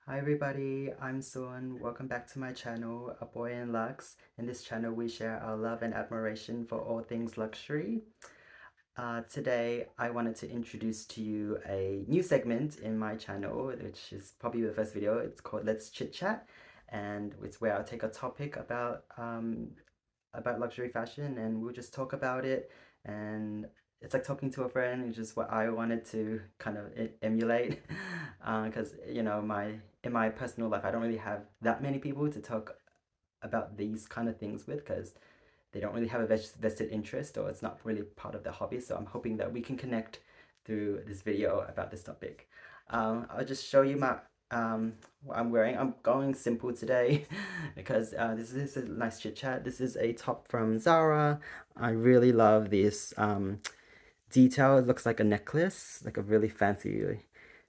Hi everybody, I'm Sun. Welcome back to my channel, A Boy in Lux. In this channel, we share our love and admiration for all things luxury. Today, I wanted to introduce to you a new segment in my channel, which is probably the first video. It's called Let's Chit Chat, and it's where I'll take a topic about luxury fashion and we'll just talk about it. And it's like talking to a friend, which is what I wanted to kind of emulate. Because in my personal life, I don't really have that many people to talk about these kind of things with because they don't really have a vested interest or it's not really part of their hobby. So I'm hoping that we can connect through this video about this topic. I'll just show you what I'm wearing. I'm going simple today because this is a nice chit chat. This is a top from Zara. I really love this detail. It looks like a necklace, like a really fancy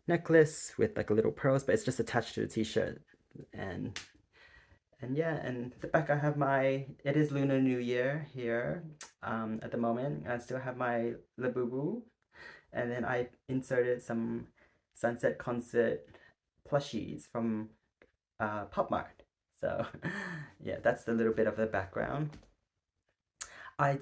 necklace with like a little pearls, but it's just attached to a t-shirt. And and yeah, and the back I have it is Lunar New Year here at the moment. I still have my Labubu, and then I inserted some Sunset Concert plushies from Pop Mart. So yeah, that's a little bit of the background. I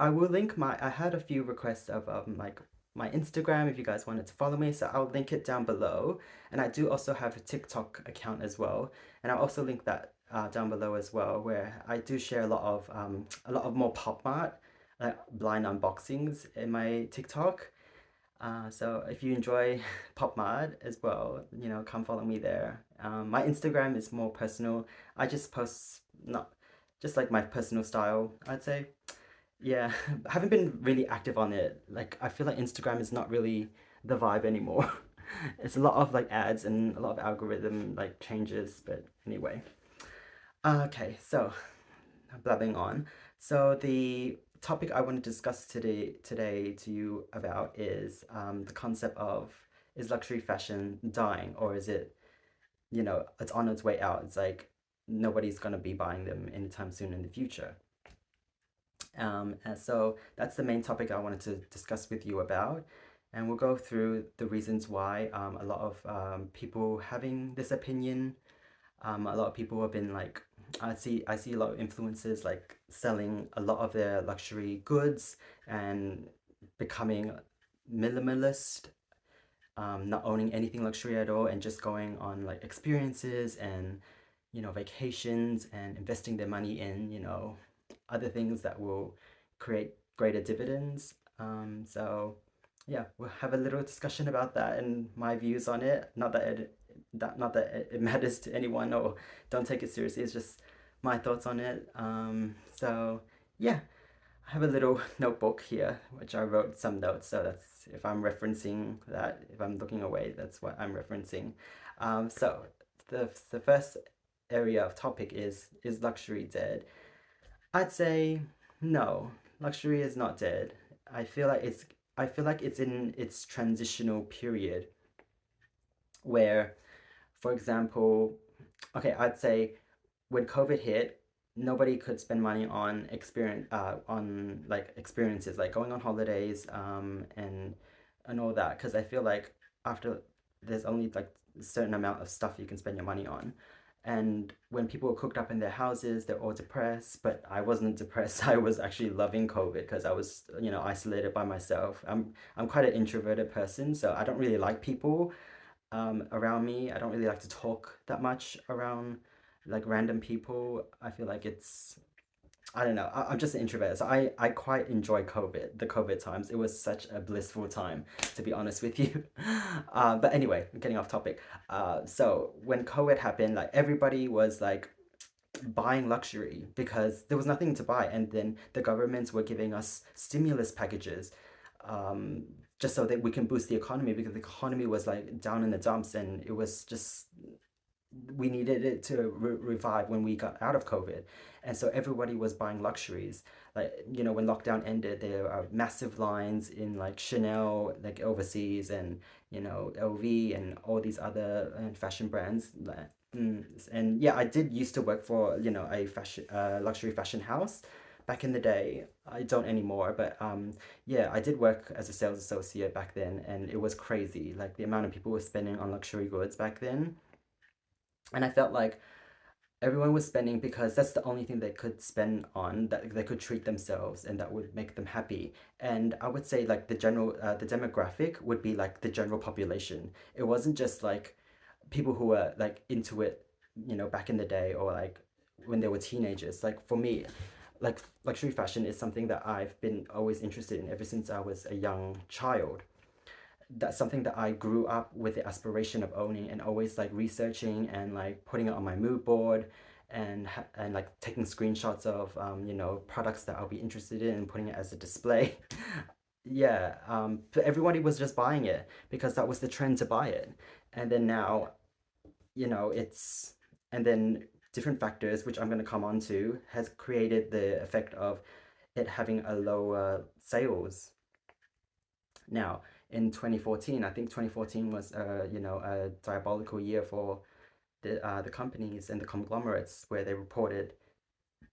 will link I had a few requests of like my Instagram if you guys wanted to follow me, so I'll link it down below. And I do also have a TikTok account as well, and I'll also link that down below as well, where I do share a lot of more Pop Mart blind unboxings in my TikTok. So if you enjoy Pop Mart as well, come follow me there. My Instagram is more personal. I just post not just like my personal style, I'd say. Yeah, I haven't been really active on it. Like, I feel like Instagram is not really the vibe anymore. It's a lot of like ads and a lot of algorithm like changes, but anyway. Okay, so blabbing on. So the topic I want to discuss today to you about is the concept of, is luxury fashion dying, or is it, it's on its way out. It's like nobody's gonna be buying them anytime soon in the future. And so that's the main topic I wanted to discuss with you about. And we'll go through the reasons why a lot of people having this opinion. A lot of people have been like, I see a lot of influencers like selling a lot of their luxury goods and becoming minimalist, not owning anything luxury at all, and just going on like experiences and vacations and investing their money in other things that will create greater dividends. So yeah, we'll have a little discussion about that and my views on it. Not that it matters to anyone, or don't take it seriously. It's just my thoughts on it. So yeah, I have a little notebook here which I wrote some notes. So that's, if I'm referencing that, if I'm looking away, that's what I'm referencing. So the first area of topic is luxury dead? I'd say no, luxury is not dead. I feel like it's in its transitional period where, for example, okay, I'd say when COVID hit, nobody could spend money on experiences like going on holidays and all that, because I feel like after, there's only like a certain amount of stuff you can spend your money on. And when people were cooped up in their houses, they're all depressed. But I wasn't depressed. I was actually loving COVID because I was, isolated by myself. I'm quite an introverted person, so I don't really like people around me. I don't really like to talk that much around like random people. I feel like I don't know. I'm just an introvert, so I quite enjoy the COVID times. It was such a blissful time, to be honest with you. But anyway, getting off topic. So when COVID happened, like everybody was like buying luxury because there was nothing to buy, and then the governments were giving us stimulus packages, um, just so that we can boost the economy, because the economy was like down in the dumps, and it was just, we needed it to revive when we got out of COVID. And so everybody was buying luxuries. Like, when lockdown ended, there are massive lines in like Chanel, like overseas, and, LV and all these other fashion brands. And yeah, I did used to work for, a luxury fashion house back in the day. I don't anymore, but yeah, I did work as a sales associate back then, and it was crazy. Like the amount of people were spending on luxury goods back then. And I felt like everyone was spending because that's the only thing they could spend on, that they could treat themselves and that would make them happy. And I would say like the demographic would be like the general population. It wasn't just like people who were like into it, back in the day, or like when they were teenagers. Like for me, like luxury fashion is something that I've been always interested in ever since I was a young child. That's something that I grew up with the aspiration of owning, and always like researching and like putting it on my mood board, and like taking screenshots of products that I'll be interested in and putting it as a display. Yeah, but everybody was just buying it because that was the trend to buy it. And then now, it's and then different factors, which I'm going to come on to, has created the effect of it having a lower sales. Now, in 2014, I think 2014 was a diabolical year for the companies and the conglomerates, where they reported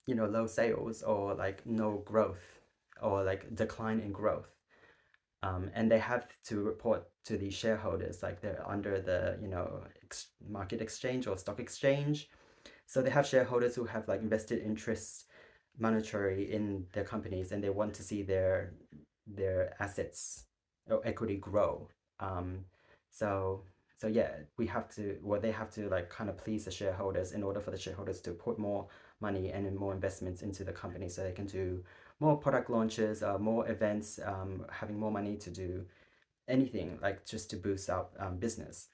low sales, or like no growth, or like decline in growth. And they have to report to the shareholders, like they're under the market exchange or stock exchange. So they have shareholders who have like invested interests monetary in their companies, and they want to see their assets or equity grow. Um, so so yeah, they have to like kind of please the shareholders in order for the shareholders to put more money and more investments into the company, so they can do more product launches, more events, having more money to do anything, like just to boost up business.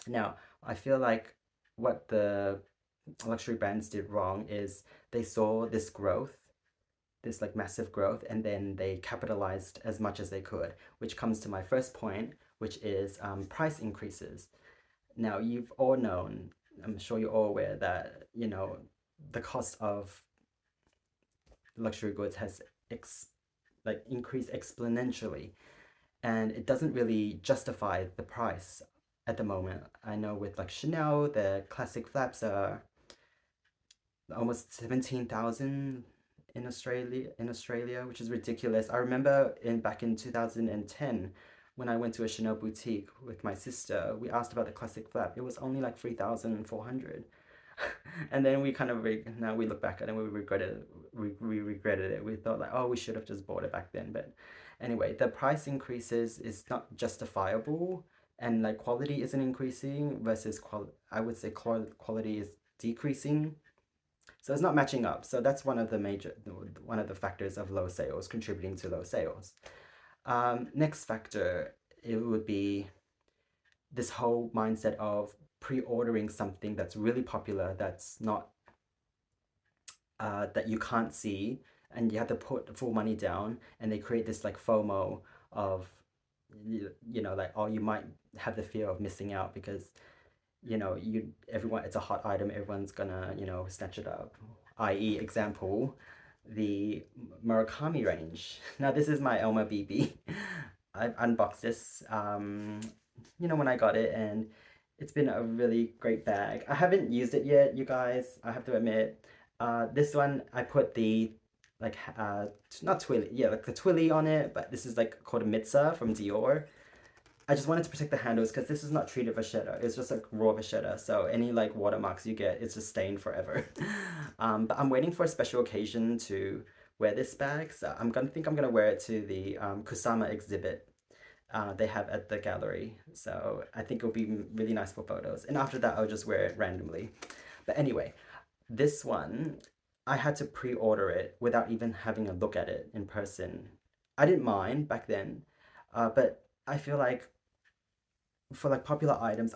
Now, I feel like what the luxury brands did wrong is they saw this growth, this like massive growth, and then they capitalized as much as they could, which comes to my first point, which is price increases. Now, you've all known, I'm sure you're all aware that, the cost of luxury goods has increased exponentially, and it doesn't really justify the price at the moment. I know with like Chanel, the classic flaps are almost 17,000 in Australia, which is ridiculous. I remember in back in 2010, when I went to a Chanel boutique with my sister, we asked about the classic flap. It was only like 3,400. And then we kind of now we look back at it and we regretted it. We thought like, oh, we should have just bought it back then. But anyway, the price increases is not justifiable, and like quality isn't increasing versus I would say quality is decreasing. So it's not matching up. So that's one of the factors of low sales, contributing to low sales. Next factor, it would be this whole mindset of pre-ordering something that's really popular, that's not that you can't see, and you have to put full money down, and they create this like FOMO of like, oh, you might have the fear of missing out because everyone, it's a hot item, everyone's gonna snatch it up. I.e., example, the Murakami range. Now this is my Elma BB. I've unboxed this when I got it, and it's been a really great bag. I haven't used it yet, you guys, I have to admit. This one I put the like not twilly, yeah, like the twilly on it, but this is like called a Mitsa from Dior. I just wanted to protect the handles because this is not treated vachetta. It's just like raw vachetta. So any like watermarks you get, it's just stained forever. But I'm waiting for a special occasion to wear this bag. So I'm gonna wear it to the Kusama exhibit they have at the gallery. So I think it'll be really nice for photos. And after that, I'll just wear it randomly. But anyway, this one, I had to pre-order it without even having a look at it in person. I didn't mind back then, but I feel like for like popular items,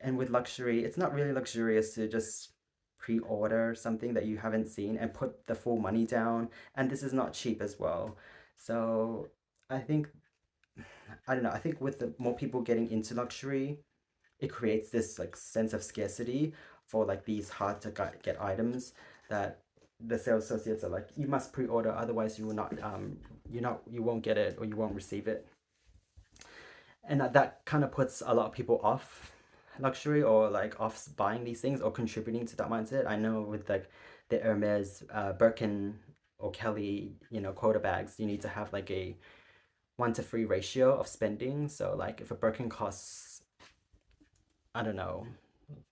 and with luxury, it's not really luxurious to just pre-order something that you haven't seen and put the full money down. And this is not cheap as well. So I think I don't know. I think with the more people getting into luxury, it creates this like sense of scarcity for like these hard to get items, that the sales associates are like, you must pre-order, otherwise you will not you won't get it, or you won't receive it. And that kind of puts a lot of people off luxury, or like off buying these things, or contributing to that mindset. I know with like the Hermes, Birkin, or Kelly, quota bags, you need to have like a 1 to 3 ratio of spending. So like if a Birkin costs, I don't know,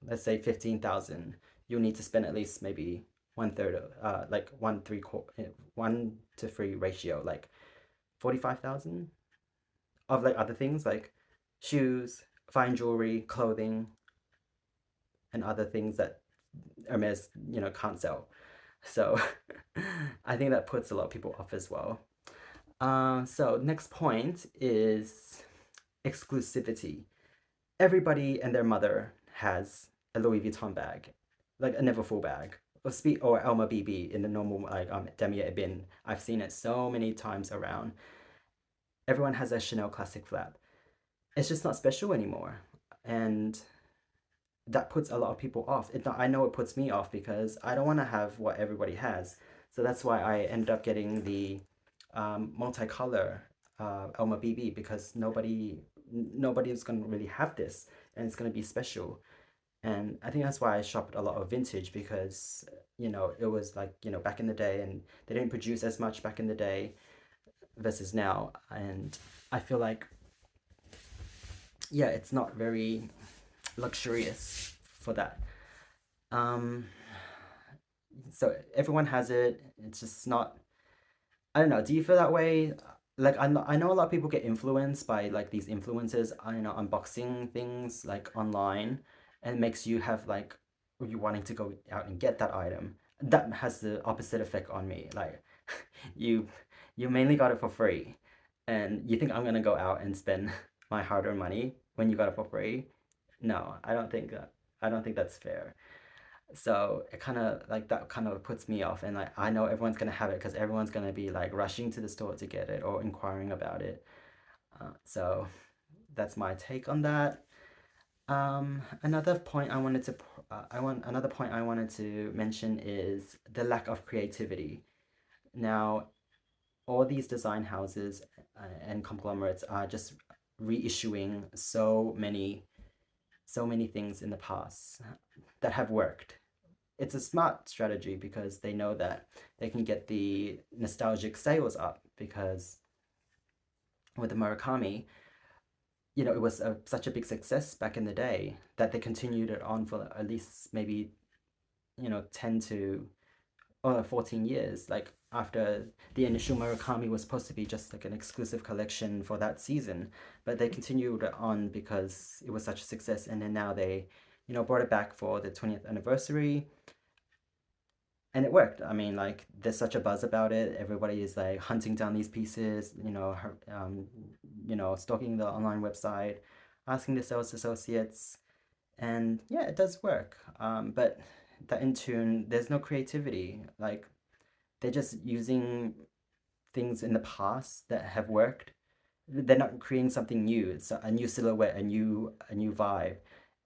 let's say 15,000, you'll need to spend at least maybe one third of, like one three quarter, 1 to 3 ratio, like 45,000 of like other things like shoes, fine jewelry, clothing, and other things that Hermes, can't sell. So I think that puts a lot of people off as well. So next point is exclusivity. Everybody and their mother has a Louis Vuitton bag, like a Neverfull bag, or Elma BB in the normal like demier bin. I've seen it so many times around. Everyone has a Chanel classic flap. It's just not special anymore, and that puts a lot of people off. I know it puts me off because I don't want to have what everybody has. So that's why I ended up getting the multicolor Elma BB because nobody is going to really have this, and it's going to be special. And I think that's why I shopped a lot of vintage because it was like back in the day, and they didn't produce as much back in the day versus now. And I feel like yeah, it's not very luxurious for that. Um, so everyone has it. It's just not. I don't know. Do you feel that way? Like I know a lot of people get influenced by like these influencers, unboxing things like online, and it makes you have like you wanting to go out and get that item. That has the opposite effect on me. Like you you mainly got it for free, and you think I'm gonna go out and spend my hard-earned money when you got it for free? No, I don't think that. I don't think that's fair. So it kind of like that kind of puts me off, and like I know everyone's gonna have it because everyone's gonna be like rushing to the store to get it or inquiring about it. So that's my take on that. Another point I wanted to I want another point I wanted to mention is the lack of creativity. Now, all these design houses and conglomerates are just reissuing so many things in the past that have worked. It's a smart strategy because they know that they can get the nostalgic sales up because with the Murakami, it was such a big success back in the day that they continued it on for at least maybe 10 to 14 years. Like after the initial Murakami was supposed to be just like an exclusive collection for that season, but they continued it on because it was such a success, and then now they brought it back for the 20th anniversary, and it worked. I mean, like there's such a buzz about it. Everybody is like hunting down these pieces, stalking the online website, asking the sales associates, and yeah, it does work. But that in tune, there's no creativity. Like they're just using things in the past that have worked. They're not creating something new. It's a new silhouette, a new vibe.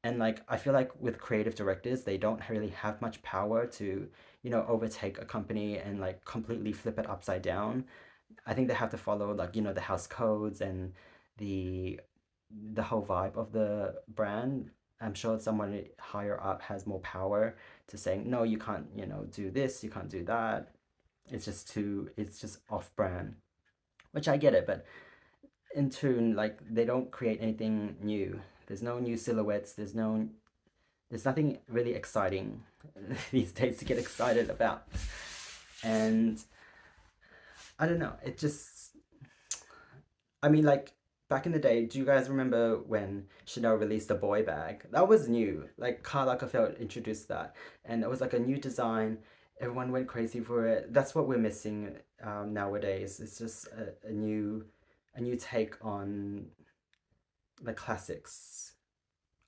And like I feel like with creative directors, they don't really have much power to, overtake a company and like completely flip it upside down. I think they have to follow like, the house codes and the the whole vibe of the brand. I'm sure someone higher up has more power to saying, no, you can't, do this, you can't do that. It's just off brand, which I get it, but in tune, like they don't create anything new. There's no new silhouettes. There's nothing really exciting these days to get excited about. And I don't know. I mean, like back in the day, do you guys remember when Chanel released the boy bag? That was new. Like Karl Lagerfeld introduced that, and it was like a new design. Everyone went crazy for it. That's what we're missing nowadays. It's just a new take on the classics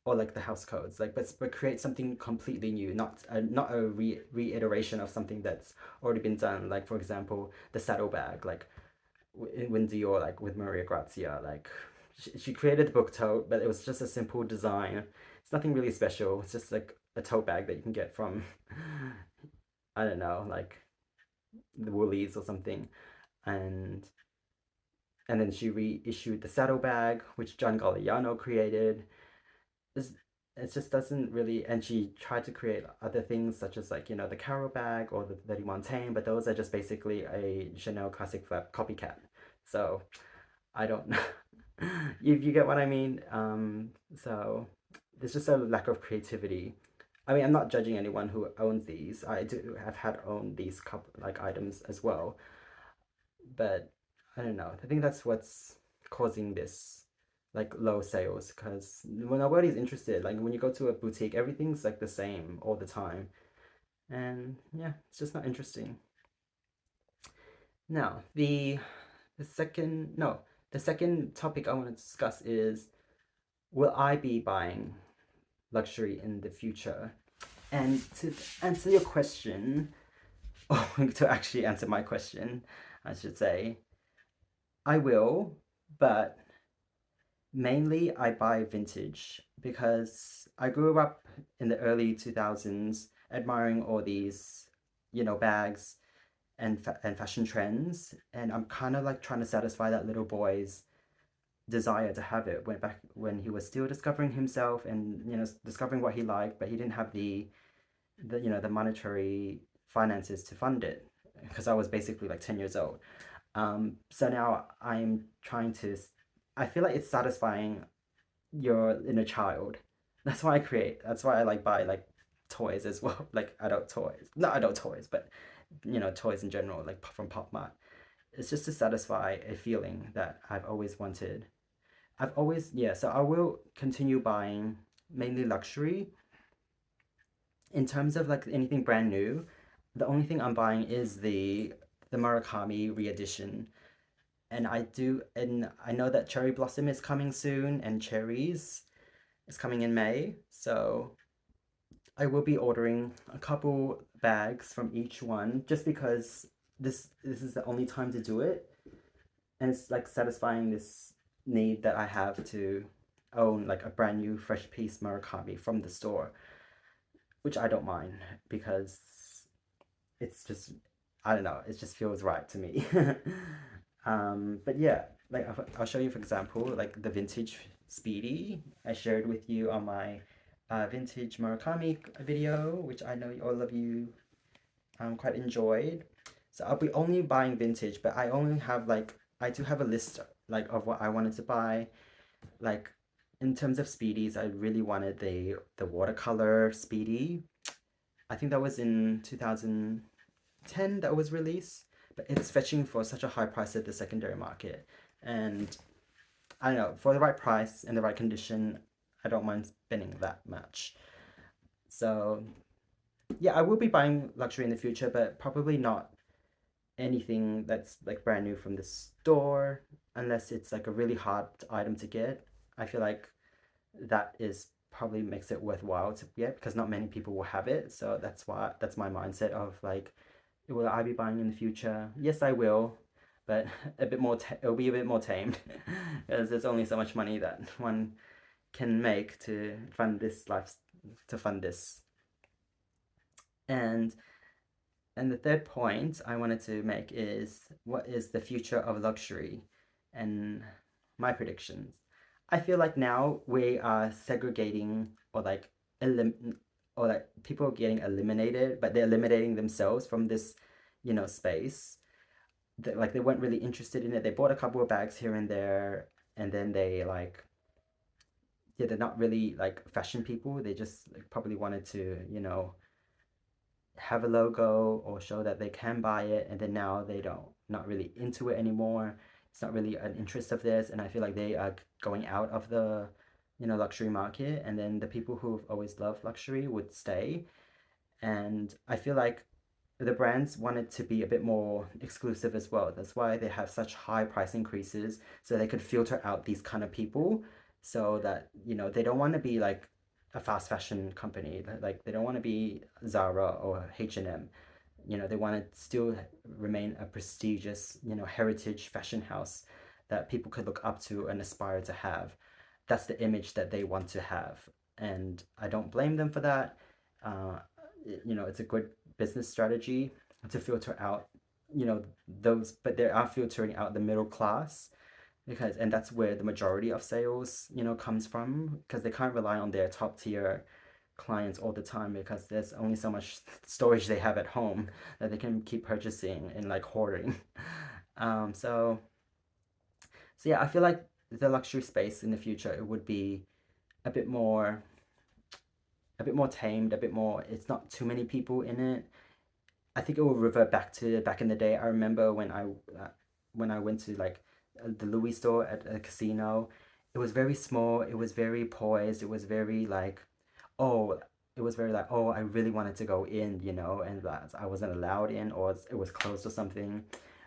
or like the house codes. Like, but create something completely new, not a reiteration of something that's already been done. Like for example, the saddlebag. Like when Dior, like with Maria Grazia, like she created the book tote, but it was just a simple design. It's nothing really special. It's just like a tote bag that you can get from I don't know, like the Woolies or something. And and then she reissued the saddlebag, which John Galliano created. It's, it just doesn't really, and she tried to create other things such as like the Caro bag or the Montaigne, but those are just basically a Chanel classic flap copycat. So I don't know if you get what I mean. So there's just a lack of creativity. I mean, I'm not judging anyone who owns these. I do have had owned these couple like items as well, but I don't know. I think that's what's causing this like low sales because when nobody's interested, like when you go to a boutique, everything's like the same all the time, and yeah, it's just not interesting. Now, the second no, the second topic I want to discuss is will I be buying luxury in the future? And to answer your question, or to actually answer my question, I should say, I will, but mainly I buy vintage because I grew up in the early 2000s admiring all these, bags and fashion trends, and I'm kind of like trying to satisfy that little boy's desire to have it when back when he was still discovering himself and discovering what he liked, but he didn't have the monetary finances to fund it because I was basically like 10 years old. So now I'm trying to. I feel like it's satisfying your inner child. That's why I create. That's why I like buy like toys as well, like adult toys. Not adult toys, but toys in general, like from Pop Mart. It's just to satisfy a feeling that I've always wanted. I've always yeah. So I will continue buying mainly luxury. In terms of like anything brand new, the only thing I'm buying is the Murakami re-edition. And I know that Cherry Blossom is coming soon and Cherries is coming in May. So I will be ordering a couple bags from each one just because this is the only time to do it. And it's like satisfying this need that I have to own like a brand new fresh piece Murakami from the store, which I don't mind because it's just I don't know, it just feels right to me. But yeah, like I'll show you for example, like the vintage Speedy I shared with you on my vintage Murakami video, which I know all of you quite enjoyed. So I'll be only buying vintage, but I do have a list like of what I wanted to buy. Like in terms of Speedies, I really wanted the watercolor Speedy. I think that was in 2010 that was released, but it's fetching for such a high price at the secondary market. And I don't know, for the right price and the right condition, I don't mind spending that much. So yeah, I will be buying luxury in the future, but probably not anything that's like brand new from the store, unless it's like a really hard item to get. I feel like that is probably makes it worthwhile to get because not many people will have it. So that's my mindset of like, will I be buying in the future? Yes, I will, but it'll be a bit more tamed because there's only so much money that one can make to fund this. And and the third point I wanted to make is what is the future of luxury and my predictions. I feel like now we are segregating elim- or like people are getting eliminated, but they're eliminating themselves from this, space. Like they weren't really interested in it. They bought a couple of bags here and there, and then yeah, they're not really like fashion people. They just like, probably wanted to, have a logo or show that they can buy it, and then now they don't not really into it anymore. It's not really an interest of theirs, and I feel like they are going out of the luxury market, and then the people who've always loved luxury would stay. And I feel like the brands wanted to be a bit more exclusive as well. That's why they have such high price increases so they could filter out these kind of people so that, they don't want to be like a fast fashion company. Like they don't want to be Zara or H&M. They want to still remain a prestigious, heritage fashion house that people could look up to and aspire to have. That's the image that they want to have. And I don't blame them for that. Uh, it's a good business strategy to filter out, those, but they are filtering out the middle class and that's where the majority of sales, comes from because they can't rely on their top tier clients all the time because there's only so much storage they have at home that they can keep purchasing and like hoarding. Um, so so yeah, I feel like the luxury space in the future it would be a bit more. a bit more tamed, a bit more. It's not too many people in it. I think it will revert back to back in the day. I remember when I went to like the Louis store at a casino. It was very small. It was very poised. It was very like, oh, it was very like, oh, I really wanted to go in, and that I wasn't allowed in, or it was closed or something.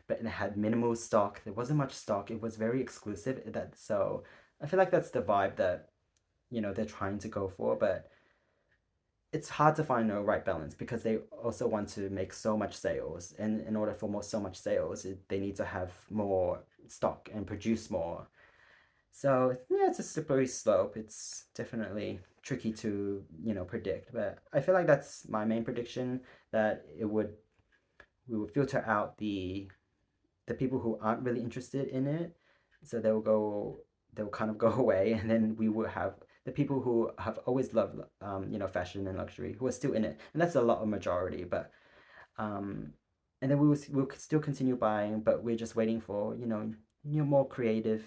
But it had minimal stock. There wasn't much stock. It was very exclusive. That so I feel like that's the vibe that they're trying to go for, but it's hard to find the right balance because they also want to make so much sales, and in order for so much sales, they need to have more stock and produce more. So yeah, it's a slippery slope. It's definitely tricky to predict, but I feel like that's my main prediction, that we would filter out the people who aren't really interested in it, so they'll kind of go away, and then we will have the people who have always loved fashion and luxury, who are still in it, and that's a lot of majority. But um, and then we'll still continue buying, but we're just waiting for more creative,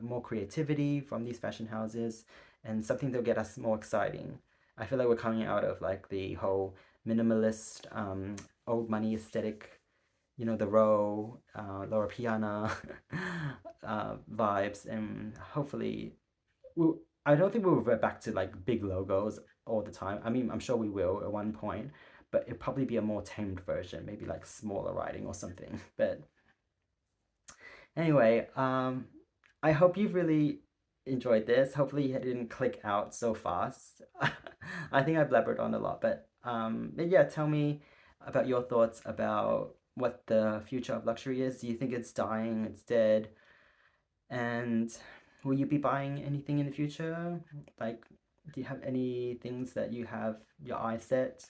more creativity from these fashion houses, and something that'll get us more exciting. I feel like we're coming out of like the whole minimalist, old money aesthetic, the row, Laura Piana vibes, and hopefully, we'll, I don't think we'll revert back to like big logos all the time. I mean, I'm sure we will at one point, but it'll probably be a more tamed version, maybe like smaller writing or something. But anyway, I hope you've really enjoyed this. Hopefully, it didn't click out so fast. I think I blabbered on a lot, but yeah, tell me about your thoughts about what the future of luxury is. Do you think it's dying? It's dead? And will you be buying anything in the future? Like, do you have any things that you have your eye set?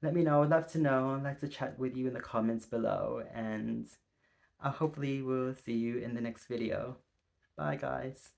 Let me know. I'd love to know. I'd like to chat with you in the comments below, and hopefully we'll see you in the next video. Bye, guys.